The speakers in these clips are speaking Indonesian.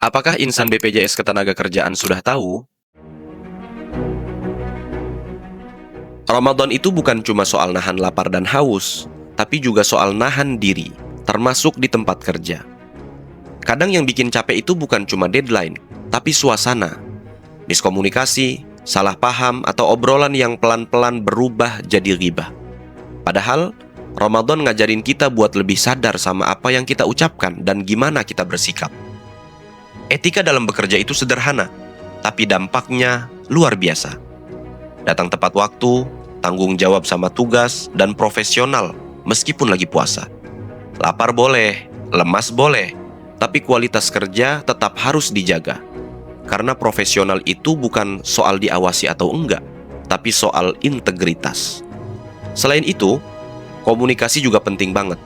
Apakah insan BPJS Ketenagakerjaan sudah tahu? Ramadan itu bukan cuma soal nahan lapar dan haus, tapi juga soal nahan diri, termasuk di tempat kerja. Kadang yang bikin capek itu bukan cuma deadline, tapi suasana, miskomunikasi, salah paham, atau obrolan yang pelan-pelan berubah jadi ghibah. Padahal, Ramadan ngajarin kita buat lebih sadar sama apa yang kita ucapkan dan gimana kita bersikap. Etika dalam bekerja itu sederhana, tapi dampaknya luar biasa. Datang tepat waktu, tanggung jawab sama tugas, dan profesional meskipun lagi puasa. Lapar boleh, lemas boleh, tapi kualitas kerja tetap harus dijaga. Karena profesional itu bukan soal diawasi atau enggak, tapi soal integritas. Selain itu, komunikasi juga penting banget.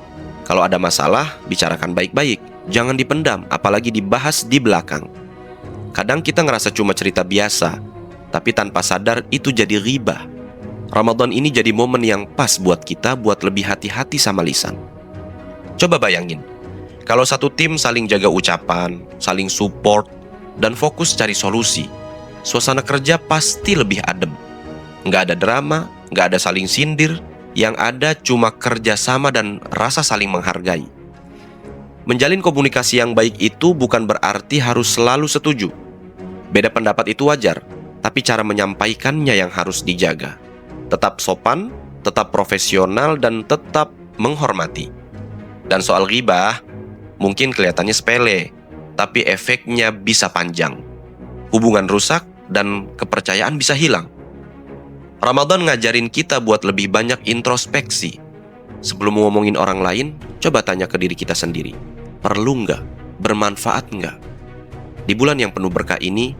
Kalau ada masalah, bicarakan baik-baik, jangan dipendam, apalagi dibahas di belakang. Kadang kita ngerasa cuma cerita biasa, tapi tanpa sadar itu jadi ghibah. Ramadan ini jadi momen yang pas buat kita buat lebih hati-hati sama lisan. Coba bayangin, kalau satu tim saling jaga ucapan, saling support, dan fokus cari solusi, suasana kerja pasti lebih adem. Nggak ada drama, nggak ada saling sindir, yang ada cuma kerjasama dan rasa saling menghargai. Menjalin komunikasi yang baik itu bukan berarti harus selalu setuju. Beda pendapat itu wajar, tapi cara menyampaikannya yang harus dijaga. Tetap sopan, tetap profesional, dan tetap menghormati. Dan soal ghibah, mungkin kelihatannya sepele, tapi efeknya bisa panjang. Hubungan rusak dan kepercayaan bisa hilang. Ramadan ngajarin kita buat lebih banyak introspeksi. Sebelum ngomongin orang lain, coba tanya ke diri kita sendiri. Perlu nggak? Bermanfaat nggak? Di bulan yang penuh berkah ini,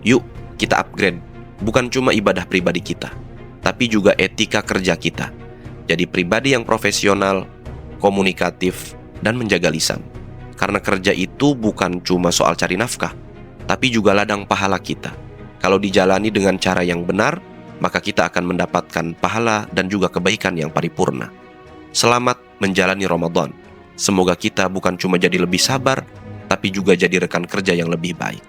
yuk kita upgrade, bukan cuma ibadah pribadi kita, tapi juga etika kerja kita. Jadi pribadi yang profesional, komunikatif, dan menjaga lisan. Karena kerja itu bukan cuma soal cari nafkah, tapi juga ladang pahala kita. Kalau dijalani dengan cara yang benar, maka kita akan mendapatkan pahala dan juga kebaikan yang paripurna. Selamat menjalani Ramadan. Semoga kita bukan cuma jadi lebih sabar, tapi juga jadi rekan kerja yang lebih baik.